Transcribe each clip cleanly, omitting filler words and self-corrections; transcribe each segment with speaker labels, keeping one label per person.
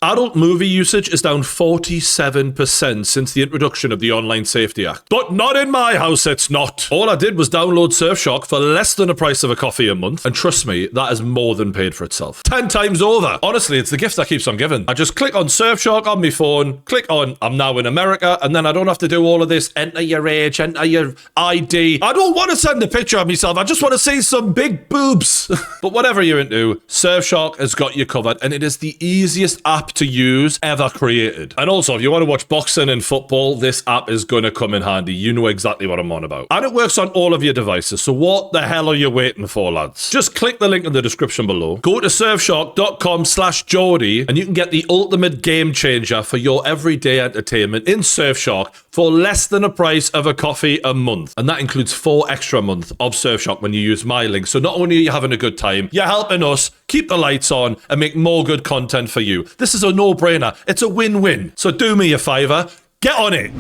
Speaker 1: Adult movie usage is down 47% since the introduction of the Online Safety Act. But not in my house, it's not. All I did was download Surfshark for less than the price of a coffee a month, and trust me, that has more than paid for itself. 10 times over. Honestly, it's the gift that keeps on giving. I just click on Surfshark on my phone, click on I'm now in America, and then I don't have to do all of this, enter your age, enter your ID. I don't want to send a picture of myself, I just want to see some big boobs. But whatever you're into, Surfshark has got you covered, and it is the easiest app to use ever created. And also, if you want to watch boxing and football, this app is going to come in handy. You know exactly what I'm on about. And it works on all of your devices, so what the hell are you waiting for, lads? Just click the link in the description below, go to surfshark.com/Geordie, and you can get the ultimate game changer for your everyday entertainment in Surfshark for less than the price of a coffee a month. And that includes 4 extra months of Surfshark when you use my link. So not only are you having a good time, you're helping us keep the lights on and make more good content for you. This is a no-brainer. It's a win-win. So do me a favour, get on it.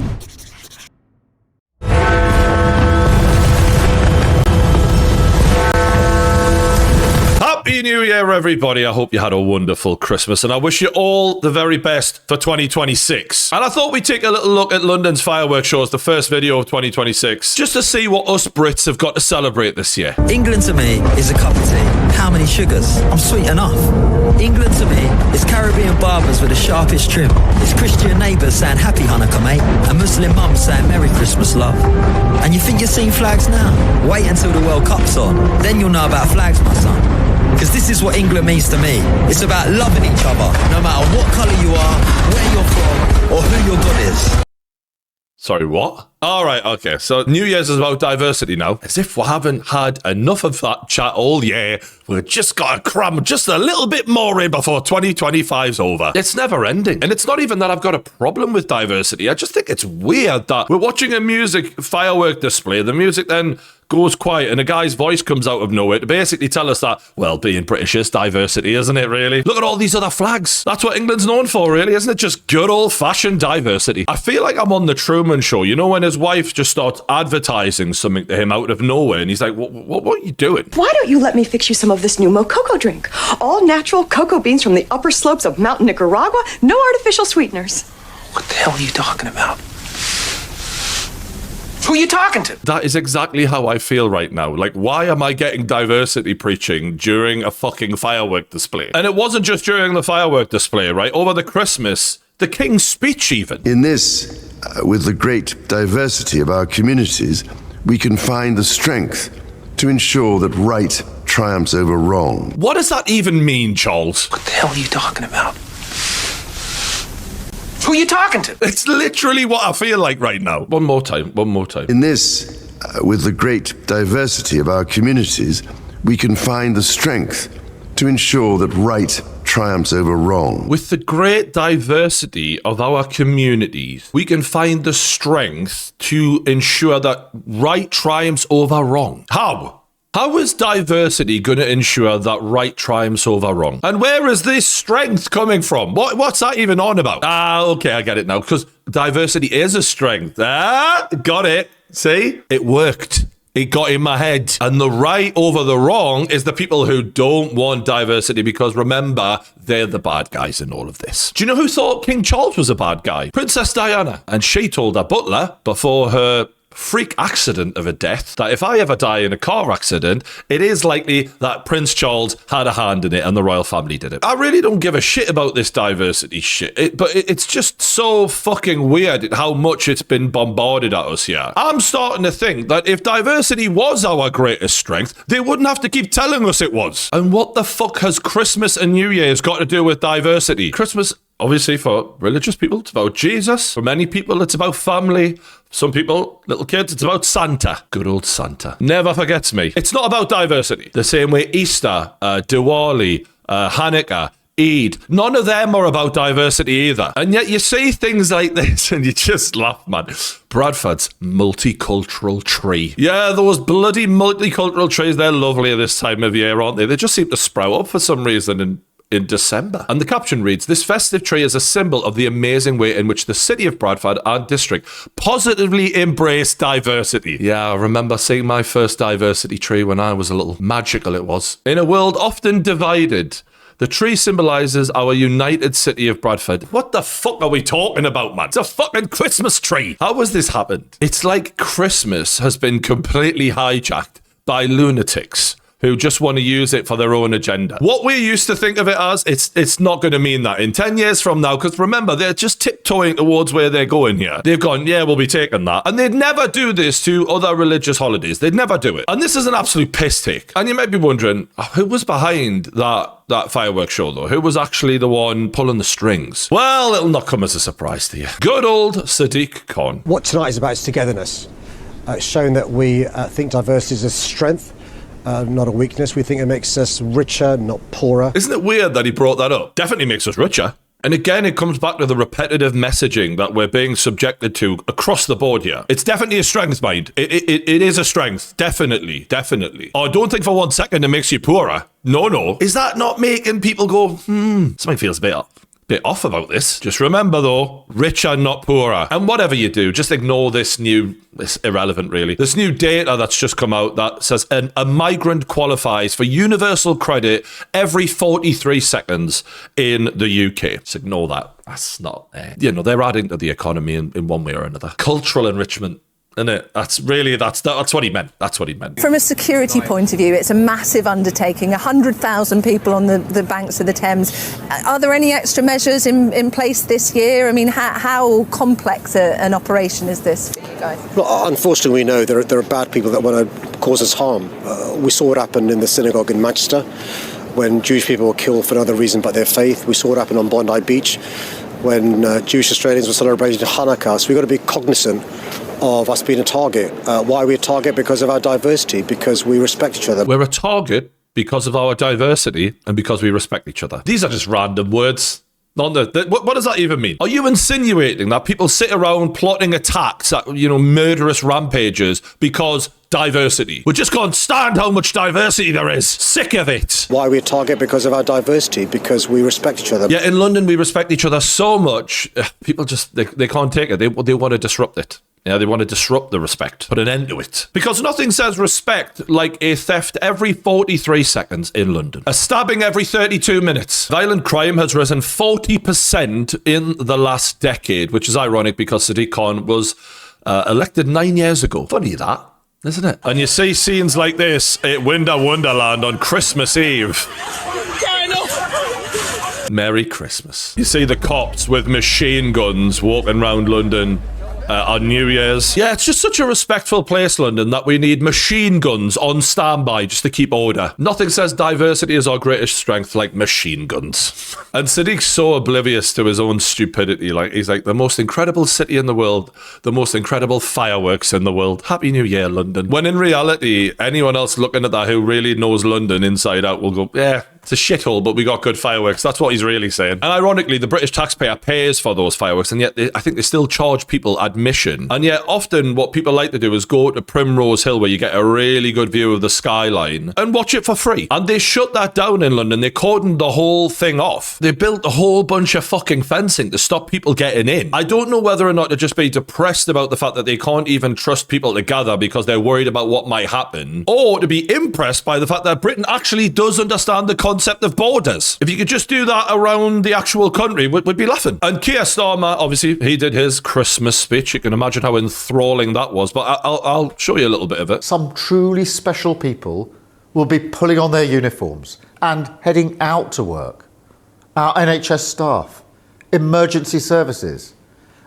Speaker 1: Happy New Year, everybody. I hope you had a wonderful Christmas, and I wish you all the very best for 2026. And I thought we'd take a little look at London's fireworks show as the first video of 2026, just to see what us Brits have got to celebrate this year.
Speaker 2: England to me is a cup of tea. How many sugars? I'm sweet enough. England to me is Caribbean barbers with the sharpest trim. It's Christian neighbours saying Happy Hanukkah, mate, and Muslim mums saying Merry Christmas, love. And you think you're seeing flags now? Wait until the World Cup's on. Then you'll know about flags, my son. Because this is what England means to me. It's about loving each other, no matter what colour you are, where you're from, or who your God is.
Speaker 1: Sorry, what? All right, okay. So New Year's is about diversity now. As if we haven't had enough of that chat all year. We've just got to cram just a little bit more in before 2025's over. It's never ending. And it's not even that I've got a problem with diversity. I just think it's weird that we're watching a music firework display. The music then goes quiet and a guy's voice comes out of nowhere to basically tell us that, well, being British is diversity, isn't it, really? Look at all these other flags. That's what England's known for, really, isn't it? Just good old-fashioned diversity. I feel like I'm on the Truman Show. You know, when his wife just starts advertising something to him out of nowhere and he's like, what are you doing?
Speaker 3: Why don't you let me fix you some of this new Mococo drink? All natural cocoa beans from the upper slopes of Mountain Nicaragua, no artificial sweeteners.
Speaker 4: What the hell are you talking about? Who are you talking to?
Speaker 1: That is exactly how I feel right now. Like, why am I getting diversity preaching during a fucking firework display? And it wasn't just during the firework display, right? Over the Christmas, the King's speech even.
Speaker 5: In this, with the great diversity of our communities, we can find the strength to ensure that right triumphs over wrong.
Speaker 1: What does that even mean, Charles?
Speaker 4: What the hell are you talking about? Who are you talking to?
Speaker 1: It's literally what I feel like right now. One more time.
Speaker 5: In this, with the great diversity of our communities, we can find the strength to ensure that right triumphs over wrong.
Speaker 1: With the great diversity of our communities, we can find the strength to ensure that right triumphs over wrong. How? How is diversity going to ensure that right triumphs over wrong? And where is this strength coming from? What's that even on about? Okay, I get it now. Because diversity is a strength. Got it. See? It worked. It got in my head. And the right over the wrong is the people who don't want diversity because, remember, they're the bad guys in all of this. Do you know who thought King Charles was a bad guy? Princess Diana. And she told her butler before her freak accident of a death that if I ever die in a car accident, it is likely that Prince Charles had a hand in it and the royal family did it. I really don't give a shit about this diversity shit, but it's just so fucking weird how much it's been bombarded at us here. I'm starting to think that if diversity was our greatest strength, they wouldn't have to keep telling us it was. And what the fuck has Christmas and New Year's got to do with diversity? Christmas, obviously, for religious people, it's about Jesus. For many people, it's about family. Some people, little kids, it's about Santa. Good old Santa. Never forgets me. It's not about diversity. The same way Easter, Diwali, Hanukkah, Eid, none of them are about diversity either. And yet you see things like this and you just laugh, man. Bradford's multicultural tree. Yeah, those bloody multicultural trees, they're lovely at this time of year, aren't they? They just seem to sprout up for some reason in December. And the caption reads, "This festive tree is a symbol of the amazing way in which the city of Bradford and district positively embrace diversity." Yeah, I remember seeing my first diversity tree when I was a little. Magical it was. In a world often divided, The tree symbolises our united city of Bradford. What the fuck are we talking about, man? It's a fucking Christmas tree. How has this happened? It's like Christmas has been completely hijacked by lunatics who just want to use it for their own agenda. What we used to think of it as, it's not going to mean that in 10 years from now, because remember, they're just tiptoeing towards where they're going here. They've gone, yeah, we'll be taking that. And they'd never do this to other religious holidays. They'd never do it. And this is an absolute piss take. And you might be wondering, who was behind that fireworks show, though? Who was actually the one pulling the strings? Well, it'll not come as a surprise to you. Good old Sadiq Khan.
Speaker 6: What tonight is about is togetherness. It's shown that we think diversity is a strength, not a weakness. We think it makes us richer, not poorer.
Speaker 1: Isn't it weird that he brought that up? Definitely makes us richer. And again, it comes back to the repetitive messaging that we're being subjected to across the board here. It's definitely a strength, mind. It is a strength. Definitely. Oh, don't think for 1 second it makes you poorer. No. Is that not making people go, something feels a bit off about this? Just remember, though, richer, not poorer. And whatever you do, just ignore this irrelevant, really. This new data that's just come out that says a migrant qualifies for universal credit every 43 seconds in the UK. Just ignore that. That's not, they're adding to the economy in one way or another. Cultural enrichment. Isn't it? That's what he meant. That's what he meant.
Speaker 7: From a security point of view, it's a massive undertaking. 100,000 people on the banks of the Thames. Are there any extra measures in place this year? I mean, how complex an operation is this for you guys?
Speaker 6: Well, unfortunately, we know there are bad people that want to cause us harm. We saw what happened in the synagogue in Manchester when Jewish people were killed for no other reason but their faith. We saw what happened on Bondi Beach when Jewish Australians were celebrating Hanukkah. So we've got to be cognizant of us being a target. Why are we a target? Because of our diversity, because we respect each other.
Speaker 1: We're a target because of our diversity and because we respect each other. These are just random words. What does that even mean? Are you insinuating that people sit around plotting attacks at, murderous rampages because diversity? We just can't stand how much diversity there is. Sick of it.
Speaker 6: Why are we a target? Because of our diversity, because we respect each other.
Speaker 1: Yeah, in London we respect each other so much, people just, they can't take it. They want to disrupt it. Yeah, they want to disrupt the respect, put an end to it. Because nothing says respect like a theft every 43 seconds in London. A stabbing every 32 minutes. Violent crime has risen 40% in the last decade, which is ironic because Sadiq Khan was elected 9 years ago. Funny that, isn't it? And you see scenes like this at Winter Wonderland on Christmas Eve. Merry Christmas. You see the cops with machine guns walking around London on New Year's. Yeah, it's just such a respectful place, London, that we need machine guns on standby just to keep order. Nothing says diversity is our greatest strength like machine guns. And Sadiq's so oblivious to his own stupidity. He's like, the most incredible city in the world, the most incredible fireworks in the world. Happy New Year, London. When in reality, anyone else looking at that who really knows London inside out will go, yeah, it's a shithole, but we got good fireworks. That's what he's really saying. And ironically, the British taxpayer pays for those fireworks, and yet I think they still charge people admission. And yet often what people like to do is go to Primrose Hill, where you get a really good view of the skyline, and watch it for free. And they shut that down in London. They cordoned the whole thing off. They built a whole bunch of fucking fencing to stop people getting in. I don't know whether or not to just be depressed about the fact that they can't even trust people to gather because they're worried about what might happen, or to be impressed by the fact that Britain actually does understand the concept of borders. If you could just do that around the actual country, we'd be laughing. And Keir Starmer, obviously, he did his Christmas speech. You can imagine how enthralling that was, but I'll show you a little bit of it.
Speaker 8: Some truly special people will be pulling on their uniforms and heading out to work. Our NHS staff, emergency services,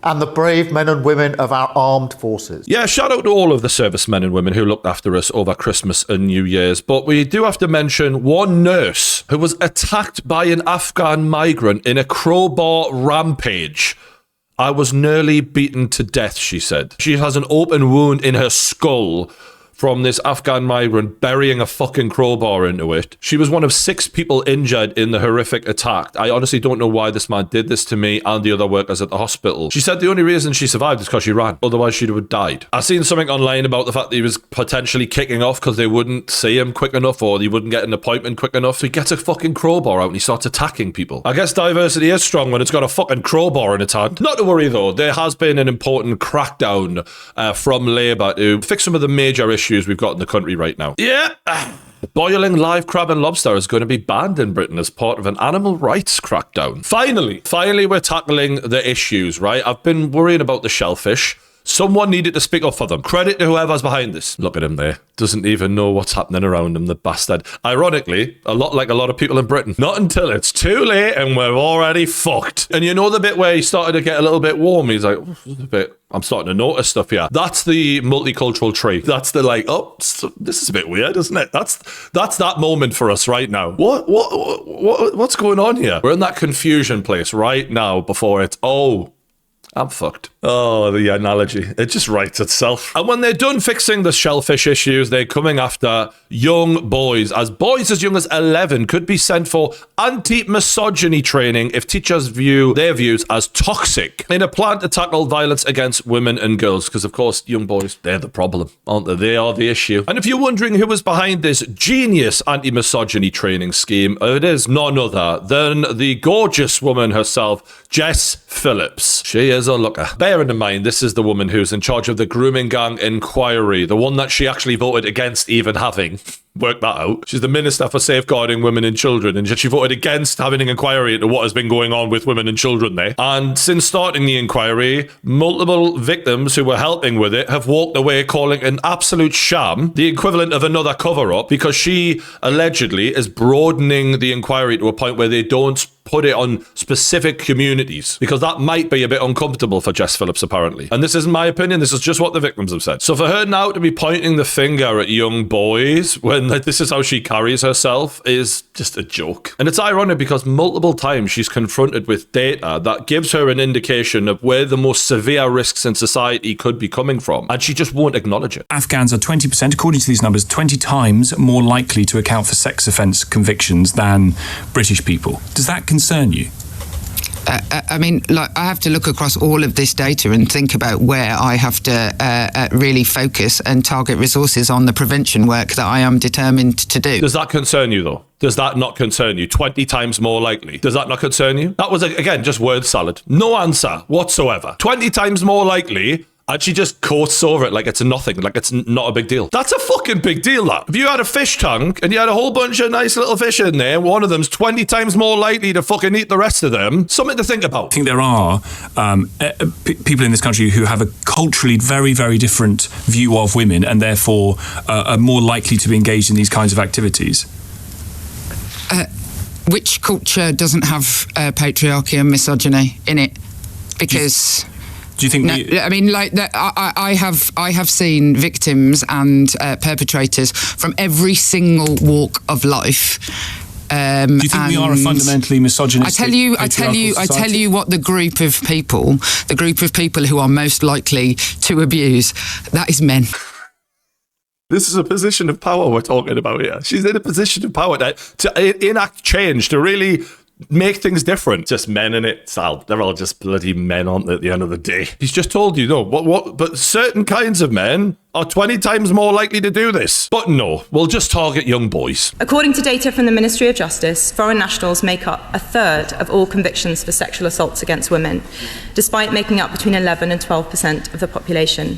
Speaker 8: and the brave men and women of our armed forces.
Speaker 1: Yeah, shout out to all of the servicemen and women who looked after us over Christmas and New Year's. But we do have to mention one nurse who was attacked by an Afghan migrant in a crowbar rampage. I was nearly beaten to death, she said. She has an open wound in her skull from this Afghan migrant burying a fucking crowbar into it. She was one of 6 people injured in the horrific attack. I honestly don't know why this man did this to me and the other workers at the hospital. She said the only reason she survived is because she ran. Otherwise, she'd have died. I seen something online about the fact that he was potentially kicking off because they wouldn't see him quick enough or he wouldn't get an appointment quick enough. So he gets a fucking crowbar out and he starts attacking people. I guess diversity is strong when it's got a fucking crowbar in its hand. Not to worry though, there has been an important crackdown from Labour to fix some of the major issues we've got in the country right now. Yeah. Boiling live crab and lobster is going to be banned in Britain as part of an animal rights crackdown. Finally, we're tackling the issues, right? I've been worrying about the shellfish. Someone needed to speak up for them. Credit to whoever's behind this. Look at him there. Doesn't even know what's happening around him, the bastard. Ironically, a lot like a lot of people in Britain. Not until it's too late and we're already fucked. And you know the bit where he started to get a little bit warm? He's like, I'm starting to notice stuff here. That's the multicultural tree. That's the like, this is a bit weird, isn't it? That's that moment for us right now. What's going on here? We're in that confusion place right now before it's, I'm fucked. Oh, the analogy. It just writes itself. And when they're done fixing the shellfish issues, they're coming after young boys. As boys as young as 11 could be sent for anti-misogyny training if teachers view their views as toxic in a plan to tackle violence against women and girls. Because, of course, young boys, they're the problem, aren't they? They are the issue. And if you're wondering who was behind this genius anti-misogyny training scheme, it is none other than the gorgeous woman herself, Jess Phillips. She is a looker. Bearing in mind, this is the woman who's in charge of the grooming gang inquiry, the one that she actually voted against even having. Work that out. She's the Minister for Safeguarding Women and Children, and she voted against having an inquiry into what has been going on with women and children there. And since starting the inquiry, multiple victims who were helping with it have walked away calling an absolute sham, the equivalent of another cover-up, because she allegedly is broadening the inquiry to a point where they don't put it on specific communities, because that might be a bit uncomfortable for Jess Phillips, apparently. And this isn't my opinion, this is just what the victims have said. So for her now to be pointing the finger at young boys when this is how she carries herself is just a joke. And it's ironic because multiple times she's confronted with data that gives her an indication of where the most severe risks in society could be coming from, and she just won't acknowledge it.
Speaker 9: Afghans are 20%, according to these numbers, 20 times more likely to account for sex offence convictions than British people. Does that concern you?
Speaker 10: I mean, like, I have to look across all of this data and think about where I have to really focus and target resources on the prevention work that I am determined to do.
Speaker 1: Does that concern you, though? Does that not concern you? 20 times more likely. Does that not concern you? That was, again, just word salad. No answer whatsoever. 20 times more likely. And she just coasts over it like it's nothing, like it's not a big deal. That's a fucking big deal, that. If you had a fish tank and you had a whole bunch of nice little fish in there, one of them's 20 times more likely to fucking eat the rest of them, something to think about.
Speaker 9: I think there are people in this country who have a culturally very, very different view of women and therefore are more likely to be engaged in these kinds of activities.
Speaker 10: Which culture doesn't have patriarchy and misogyny in it? Because...
Speaker 9: Do you think?
Speaker 10: I mean, like that. I have seen victims and perpetrators from every single walk of life.
Speaker 9: Do you think we are a fundamentally misogynistic?
Speaker 10: I tell you what the group of people who are most likely to abuse, that is men.
Speaker 1: This is a position of power we're talking about here. She's in a position of power to enact change, to really make things different. Just men in it, Sal. They're all just bloody men, aren't they, at the end of the day? He's just told you, no, but certain kinds of men are 20 times more likely to do this. But no, we'll just target young boys.
Speaker 11: According to data from the Ministry of Justice, foreign nationals make up a third of all convictions for sexual assaults against women, despite making up between 11 and 12% of the population.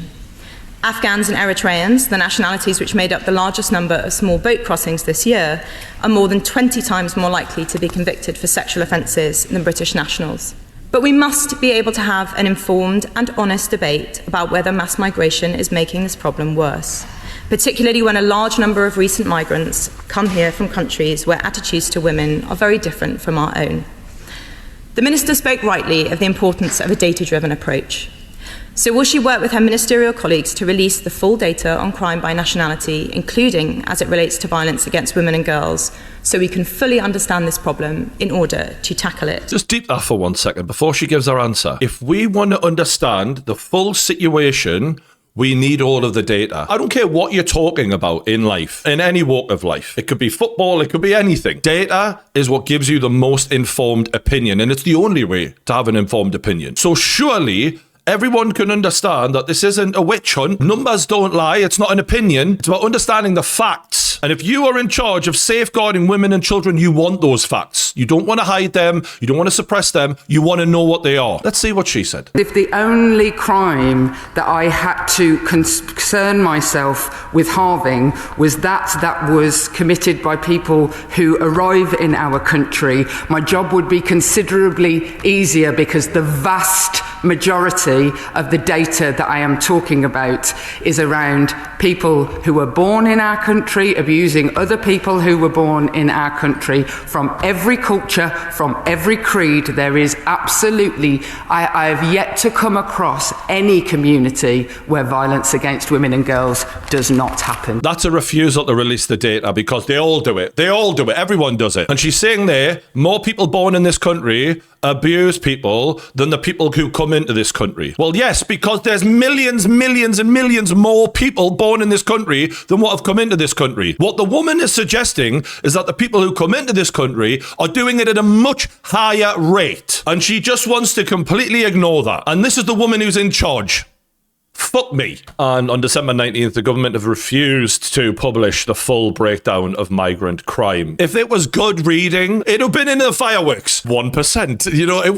Speaker 11: Afghans and Eritreans, the nationalities which made up the largest number of small boat crossings this year, are more than 20 times more likely to be convicted for sexual offences than British nationals. But we must be able to have an informed and honest debate about whether mass migration is making this problem worse, particularly when a large number of recent migrants come here from countries where attitudes to women are very different from our own. The Minister spoke rightly of the importance of a data-driven approach. So will she work with her ministerial colleagues to release the full data on crime by nationality, including as it relates to violence against women and girls, so we can fully understand this problem in order to tackle it?
Speaker 1: Just deep that for 1 second before she gives her answer. If we want to understand the full situation, we need all of the data. I don't care what you're talking about in life, in any walk of life. It could be football, it could be anything. Data is what gives you the most informed opinion, and it's the only way to have an informed opinion. So surely everyone can understand that this isn't a witch hunt. Numbers don't lie. It's not an opinion. It's about understanding the facts facts. And if you are in charge of safeguarding women and children, you want those facts. You don't want to hide them. You don't want to suppress them. You want to know what they are. Let's see what she said.
Speaker 12: If the only crime that I had to concern myself with halving was that was committed by people who arrive in our country, my job would be considerably easier, because the vast majority of the data that I am talking about is around people who were born in our country, abusing other people who were born in our country, from every culture, from every creed. There is absolutely, I have yet to come across any community where violence against women and girls does not happen.
Speaker 1: That's a refusal to release the data, because they all do it. They all do it. Everyone does it. And she's saying there, more people born in this country abuse people than the people who come into this country. Well, yes, because there's millions and millions more people born in this country than what have come into this country. What the woman is suggesting is that the people who come into this country are doing it at a much higher rate. And she just wants to completely ignore that. And this is the woman who's in charge. Fuck me. And on December 19th, the government have refused to publish the full breakdown of migrant crime. If it was good reading, it'd have been in the fireworks. 1%. You know, they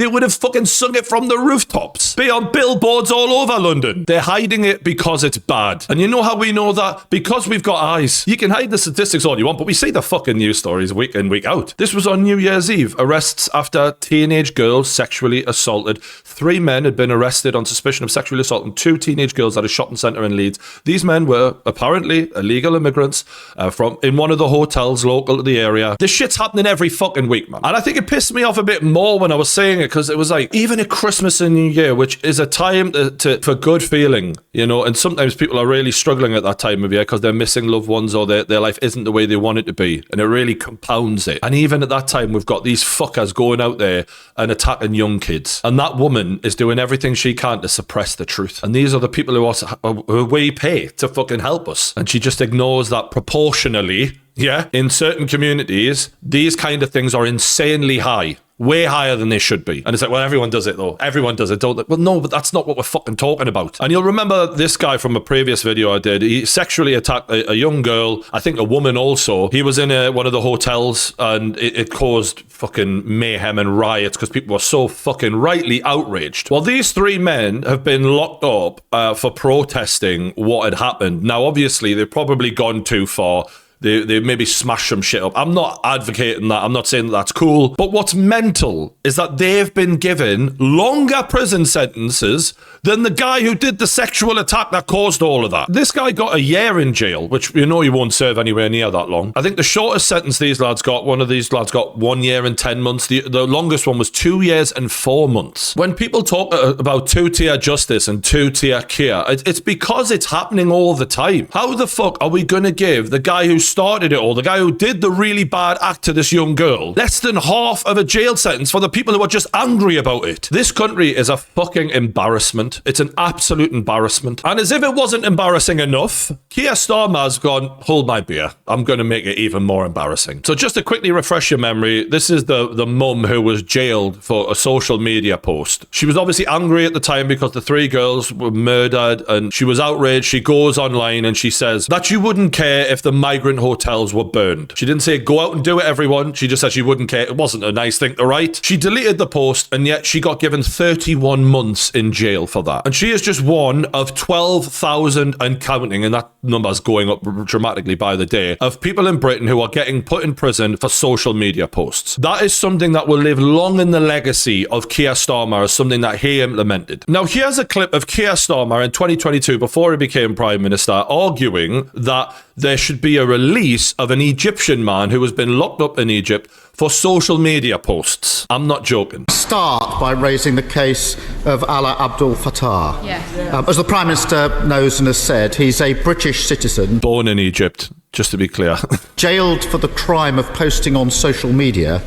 Speaker 1: would have fucking sung it from the rooftops. Be on billboards all over London. They're hiding it because it's bad. And you know how we know that? Because we've got eyes. You can hide the statistics all you want, but we see the fucking news stories week in, week out. This was on New Year's Eve. Arrests after teenage girls sexually assaulted. 3 men had been arrested on suspicion of sexually assault and 2 teenage girls at a shopping centre in Leeds. These men were apparently illegal immigrants from in one of the hotels local to the area. This shit's happening every fucking week, man. And I think it pissed me off a bit more when I was saying it, because it was like, even at Christmas and New Year, which is a time for good feeling, you know, and sometimes people are really struggling at that time of year because they're missing loved ones or their life isn't the way they want it to be, and it really compounds it. And even at that time, we've got these fuckers going out there and attacking young kids, and that woman is doing everything she can to suppress the truth. And these are the people who we pay to fucking help us. And she just ignores that proportionally. Yeah, in certain communities, these kind of things are insanely high. Way higher than they should be. And it's like, well, everyone does it though. Everyone does it, don't they? Well, no, but that's not what we're fucking talking about. And you'll remember this guy from a previous video I did. He sexually attacked a young girl, I think a woman also. He was in one of the hotels, and it caused fucking mayhem and riots because people were so fucking rightly outraged. Well, these 3 men have been locked up for protesting what had happened. Now, obviously, they've probably gone too far. They maybe smash some shit up. I'm not advocating that. I'm not saying that that's cool. But what's mental is that they've been given longer prison sentences than the guy who did the sexual attack that caused all of that. This guy got a year in jail, which you know he won't serve anywhere near that long. I think the shortest sentence one of these lads got 1 year and 10 months. The longest one was 2 years and 4 months. When people talk about 2-tier justice and 2-tier care, it's because it's happening all the time. How the fuck are we going to give the guy who started it all, the guy who did the really bad act to this young girl, less than half of a jail sentence for the people who are just angry about it? This country is a fucking embarrassment. It's an absolute embarrassment. And as if it wasn't embarrassing enough, Keir Starmer's gone, hold my beer. I'm going to make it even more embarrassing. So just to quickly refresh your memory, this is the mum who was jailed for a social media post. She was obviously angry at the time because the 3 girls were murdered, and she was outraged. She goes online and she says that you wouldn't care if the migrant hotels were burned. She didn't say go out and do it, everyone. She just said she wouldn't care. It wasn't a nice thing to write. She deleted the post, and yet she got given 31 months in jail for that. And she is just one of 12,000 and counting, and that number's going up dramatically by the day, of people in Britain who are getting put in prison for social media posts. That is something that will live long in the legacy of Keir Starmer as something that he implemented. Now, here's a clip of Keir Starmer in 2022, before he became Prime Minister, arguing that there should be a release of an Egyptian man who has been locked up in Egypt for social media posts. I'm not joking.
Speaker 8: Start by raising the case of Alaa Abdel Fattah.
Speaker 13: Yes.
Speaker 8: As the Prime Minister knows and has said, he's a British citizen.
Speaker 1: Born in Egypt, just to be clear.
Speaker 8: Jailed for the crime of posting on social media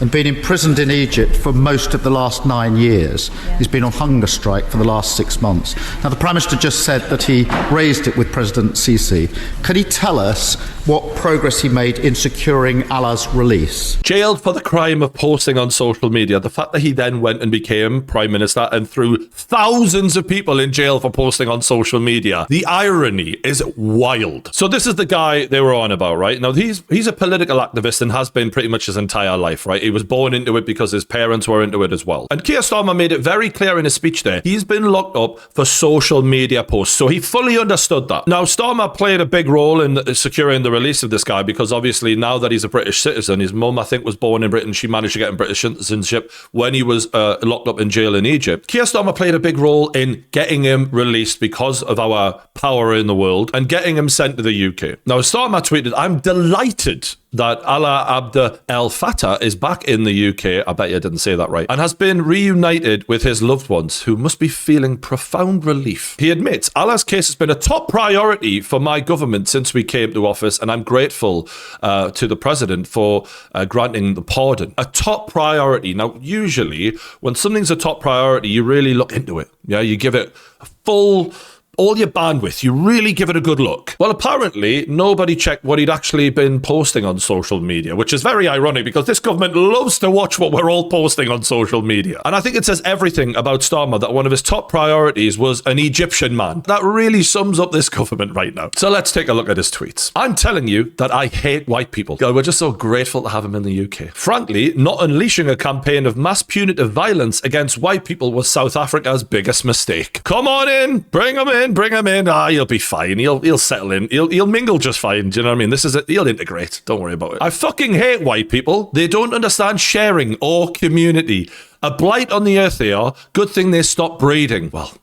Speaker 8: and been imprisoned in Egypt for most of the last 9 years. He's been on hunger strike for the last 6 months. Now, the Prime Minister just said that he raised it with President Sisi. Can he tell us what progress he made in securing Allah's release?
Speaker 1: Jailed for the crime of posting on social media. The fact that he then went and became Prime Minister and threw thousands of people in jail for posting on social media. The irony is wild. So this is the guy they were on about, right? Now, he's a political activist and has been pretty much his entire life, right? He was born into it because his parents were into it as well. And Keir Starmer made it very clear in his speech there. He's been locked up for social media posts. So he fully understood that. Now, Starmer played a big role in securing the release of this guy because obviously now that he's a British citizen, his mum, I think, was born in Britain. She managed to get him British citizenship when he was locked up in jail in Egypt. Keir Starmer played a big role in getting him released because of our power in the world and getting him sent to the UK. Now, Starmer tweeted, "I'm delighted that Alaa Abd El Fattah is back in the UK," I bet you didn't say that right, "and has been reunited with his loved ones who must be feeling profound relief." He admits, "Alaa's case has been a top priority for my government since we came to office, and I'm grateful to the President for granting the pardon." A top priority. Now, usually, when something's a top priority, you really look into it. Yeah, you give it a full... all your bandwidth, you really give it a good look. Well, apparently, nobody checked what he'd actually been posting on social media, which is very ironic because this government loves to watch what we're all posting on social media. And I think it says everything about Starmer that one of his top priorities was an Egyptian man. That really sums up this government right now. So let's take a look at his tweets. "I'm telling you that I hate white people. God, we're just so grateful to have him in the UK. Frankly, not unleashing a campaign of mass punitive violence against white people was South Africa's biggest mistake. Come on in, bring him in. Bring him in. He'll be fine. He'll settle in. He'll mingle just fine. Do you know what I mean? This is it. He'll integrate. Don't worry about it. I fucking hate white people. They don't understand sharing or community. A blight on the earth they are. Good thing they stopped breeding." Well,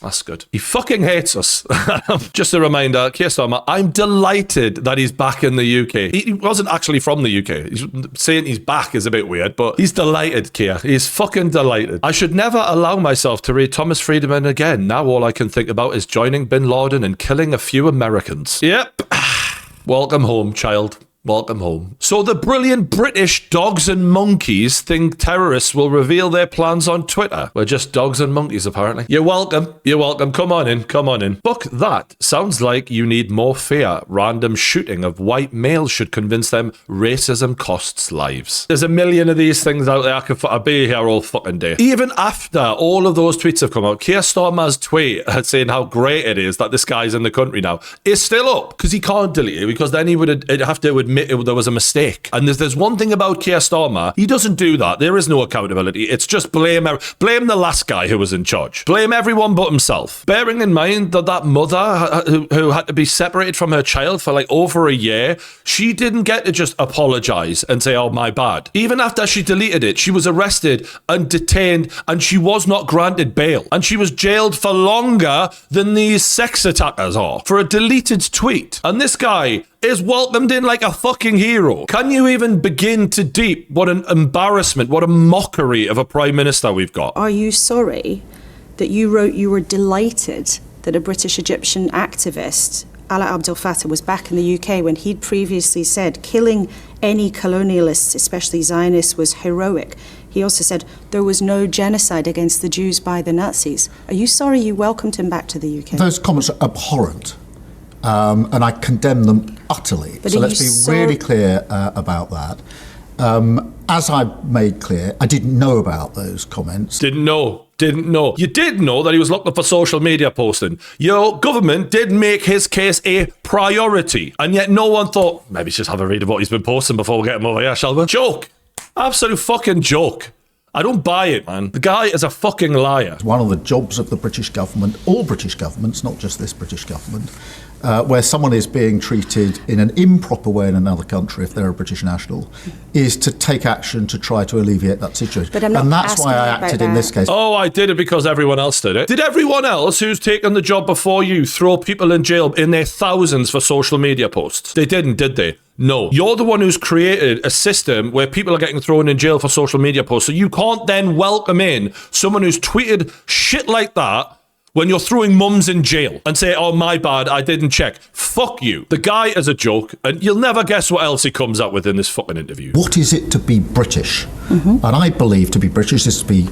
Speaker 1: that's good. He fucking hates us. Just a reminder, Keir Starmer, I'm delighted that he's back in the UK. He wasn't actually from the UK. Saying he's back is a bit weird, but he's delighted, Keir. He's fucking delighted. "I should never allow myself to read Thomas Friedman again. Now all I can think about is joining Bin Laden and killing a few Americans." Yep. Welcome home, child. Welcome home. So the brilliant British dogs and monkeys think terrorists will reveal their plans on Twitter. We're just dogs and monkeys, apparently. You're welcome. You're welcome. Come on in. Come on in. Fuck that. Sounds like you need more fear. Random shooting of white males should convince them racism costs lives. There's a million of these things out there. I'll be here all fucking day. Even after all of those tweets have come out, Keir Starmer's tweet saying how great it is that this guy's in the country now is still up because he can't delete it because then he'd have to admit there was a mistake. And there's one thing about Keir Starmer, he doesn't do that. There is no accountability. It's just blame the last guy who was in charge. Blame everyone but himself. Bearing in mind that mother who had to be separated from her child for like over a year, she didn't get to just apologize and say, "Oh, my bad." Even after she deleted it, she was arrested and detained and she was not granted bail. And she was jailed for longer than these sex attackers are for a deleted tweet. And this guy is welcomed in like a fucking hero. Can you even begin to deep what an embarrassment, what a mockery of a Prime Minister we've got?
Speaker 13: Are you sorry that you wrote you were delighted that a British Egyptian activist, Alaa Abd El Fattah, was back in the UK when he'd previously said killing any colonialists, especially Zionists, was heroic? He also said there was no genocide against the Jews by the Nazis. Are you sorry you welcomed him back to the UK?
Speaker 8: Those comments are abhorrent. And I condemn them utterly.
Speaker 13: But
Speaker 8: so let's be really clear about that. As I made clear, I didn't know about those comments.
Speaker 1: Didn't know. You did know that he was locked up for social media posting. Your government did make his case a priority. And yet no one thought, maybe just have a read of what he's been posting before we get him over here, shall we? Joke. Absolute fucking joke. I don't buy it, man. The guy is a fucking liar.
Speaker 8: One of the jobs of the British government, all British governments, not just this British government, where someone is being treated in an improper way in another country, if they're a British national, is to take action to try to alleviate that situation.
Speaker 13: But I'm not
Speaker 8: and that's why I acted in this case.
Speaker 1: Oh, I did it because everyone else did it. Did everyone else who's taken the job before you throw people in jail in their thousands for social media posts? They didn't, did they? No. You're the one who's created a system where people are getting thrown in jail for social media posts. So you can't then welcome in someone who's tweeted shit like that when you're throwing mums in jail and say, oh, my bad, I didn't check. Fuck you. The guy is a joke, and you'll never guess what else he comes up with in this fucking interview.
Speaker 14: What is it to be British? And I believe to be British is to be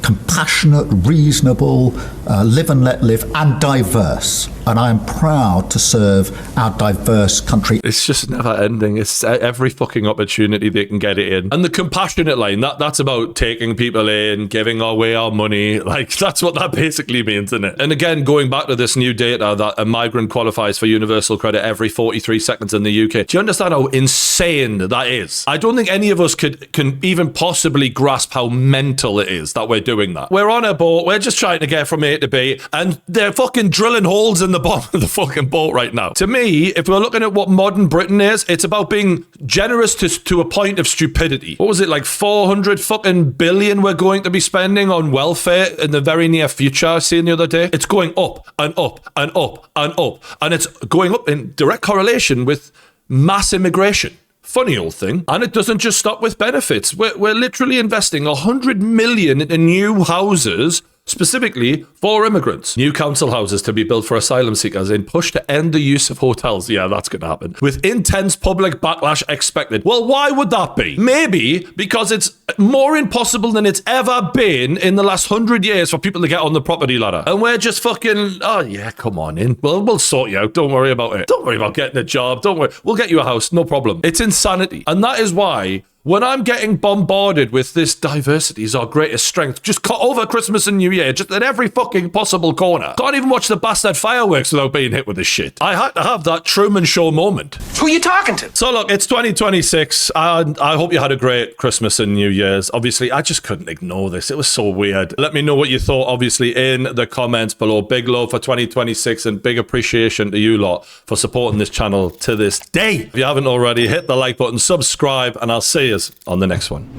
Speaker 14: compassionate, reasonable, live and let live, and diverse. And I am proud to serve our diverse country.
Speaker 1: It's just never ending. It's every fucking opportunity they can get it in. And the compassionate line, that's about taking people in, giving away our money. Like, that's what that basically means, isn't it? And again, going back to this new data that a migrant qualifies for universal credit every 43 seconds in the UK. Do you understand how insane that is? I don't think any of us can even possibly grasp how mental it is that we're doing that. We're on a boat, we're just trying to get from A to B, and they're fucking drilling holes in the bottom of the fucking boat right now. To me, if we're looking at what modern Britain is, it's about being generous to a point of stupidity. What was it, like 400 fucking billion we're going to be spending on welfare in the very near future, I seen the other day? It's going up and up and up and up. And it's going up in direct correlation with mass immigration. Funny old thing. And it doesn't just stop with benefits. We're literally investing 100 million into new houses specifically for immigrants. New council houses to be built for asylum seekers in push to end the use of hotels. Yeah, that's going to happen. With intense public backlash expected. Well, why would that be? Maybe because it's more impossible than it's ever been in the last 100 years for people to get on the property ladder. And we're just fucking, oh yeah, come on in. We'll sort you out. Don't worry about it. Don't worry about getting a job. Don't worry. We'll get you a house. No problem. It's insanity. And that is why when I'm getting bombarded with this diversity is our greatest strength, just cut over Christmas and New Year, just at every fucking possible corner. Can't even watch the bastard fireworks without being hit with this shit. I had to have that Truman Show moment.
Speaker 4: Who are you talking to?
Speaker 1: So look, it's 2026, and I hope you had a great Christmas and New Year's. Obviously, I just couldn't ignore this. It was so weird. Let me know what you thought, obviously, in the comments below. Big love for 2026 and big appreciation to you lot for supporting this channel to this day. If you haven't already, hit the like button, subscribe, and I'll see you on the next one.